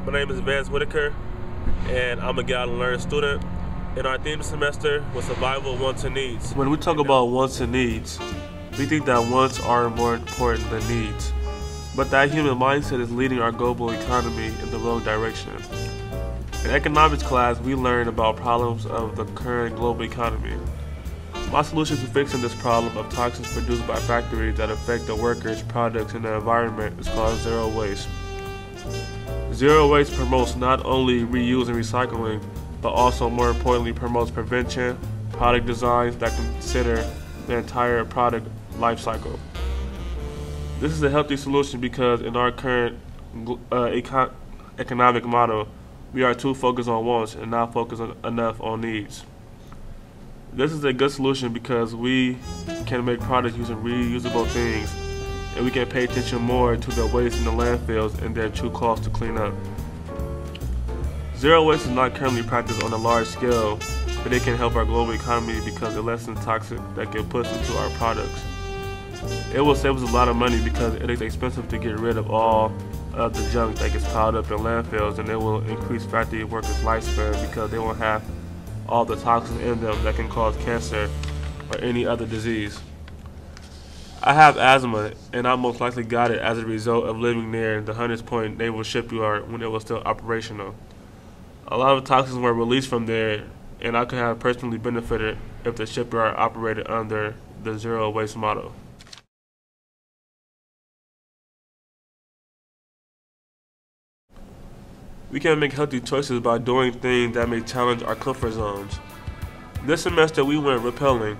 My name is Vance Whitaker, and I'm a Get and Learn student. And our theme this semester was survival of wants and needs. When we talk about wants and needs, we think that wants are more important than needs. But that human mindset is leading our global economy in the wrong direction. In economics class, we learned about problems of the current global economy. My solution to fixing this problem of toxins produced by factories that affect the workers, products, and the environment is called zero waste. Zero waste promotes not only reuse and recycling, but also more importantly promotes prevention, product designs that consider the entire product life cycle. This is a healthy solution because in our current economic model, we are too focused on wants and not focused enough on needs. This is a good solution because we can make products using reusable things, and we can pay attention more to the waste in the landfills and their true cost to clean up. Zero waste is not currently practiced on a large scale, but it can help our global economy because it lessens toxic that get put into our products. It will save us a lot of money because it is expensive to get rid of all of the junk that gets piled up in landfills, and it will increase factory workers' lifespan because they won't have all the toxins in them that can cause cancer or any other disease. I have asthma, and I most likely got it as a result of living near the Hunters Point Naval Shipyard when it was still operational. A lot of toxins were released from there, and I could have personally benefited if the shipyard operated under the zero waste model. We can make healthy choices by doing things that may challenge our comfort zones. This semester we went rappelling.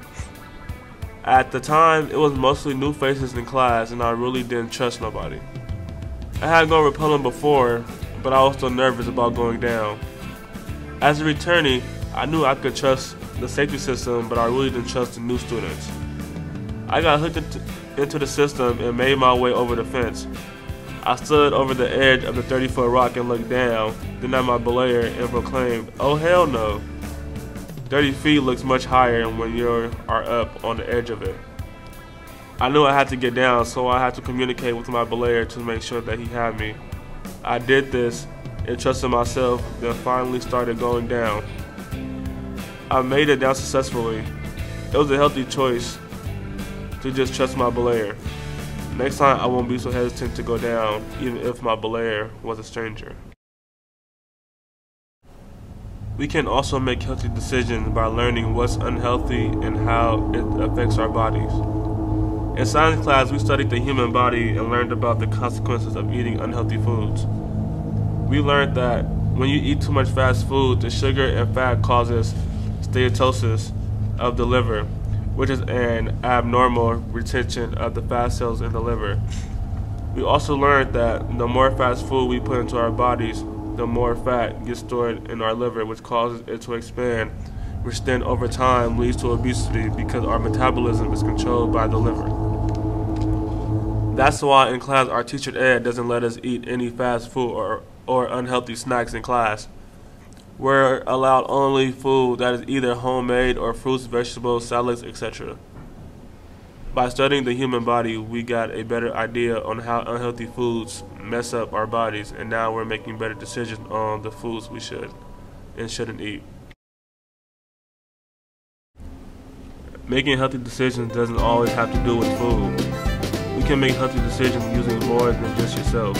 At the time, it was mostly new faces in class, and I really didn't trust nobody. I had gone rappelling before, but I was still nervous about going down. As a returnee, I knew I could trust the safety system, but I really didn't trust the new students. I got hooked into the system and made my way over the fence. I stood over the edge of the 30-foot rock and looked down, then at my belayer and proclaimed, "Oh hell no." 30 feet looks much higher when you are up on the edge of it. I knew I had to get down, so I had to communicate with my belayer to make sure that he had me. I did this and trusted myself, then finally started going down. I made it down successfully. It was a healthy choice to just trust my belayer. Next time I won't be so hesitant to go down, even if my belayer was a stranger. We can also make healthy decisions by learning what's unhealthy and how it affects our bodies. In science class, we studied the human body and learned about the consequences of eating unhealthy foods. We learned that when you eat too much fast food, the sugar and fat causes steatosis of the liver, which is an abnormal retention of the fat cells in the liver. We also learned that the more fast food we put into our bodies, the more fat gets stored in our liver, which causes it to expand, which then over time leads to obesity because our metabolism is controlled by the liver. That's why in class our teacher Ed doesn't let us eat any fast food or unhealthy snacks in class. We're allowed only food that is either homemade or fruits, vegetables, salads, etc. By studying the human body, we got a better idea on how unhealthy foods mess up our bodies, and now we're making better decisions on the foods we should and shouldn't eat. Making healthy decisions doesn't always have to do with food. We can make healthy decisions using more than just yourself.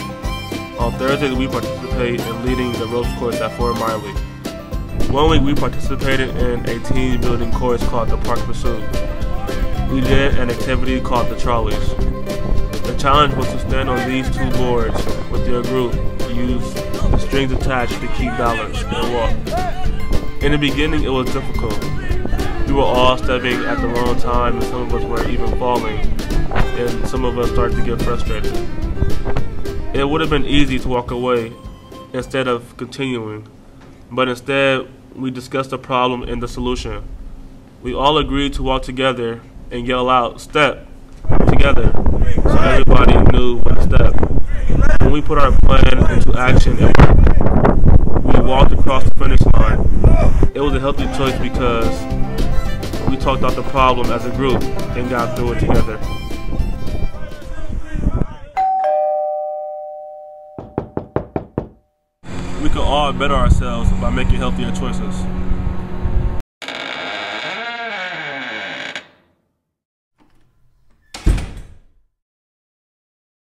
On Thursdays, we participate in leading the ropes course at Fort Miley. One week, we participated in a team building course called the Park Pursuit. We did an activity called the Trolleys. The challenge was to stand on these two boards with your group, use the strings attached to keep balance, and walk. In the beginning, it was difficult. We were all stepping at the wrong time, and some of us were even falling, and some of us started to get frustrated. It would have been easy to walk away instead of continuing, but instead we discussed the problem and the solution. We all agreed to walk together and yell out, "Step!" together, so everybody knew when to step. When we put our plan into action, it worked. We walked across the finish line. It was a healthy choice because we talked out the problem as a group and got through it together. we can all better ourselves by making healthier choices.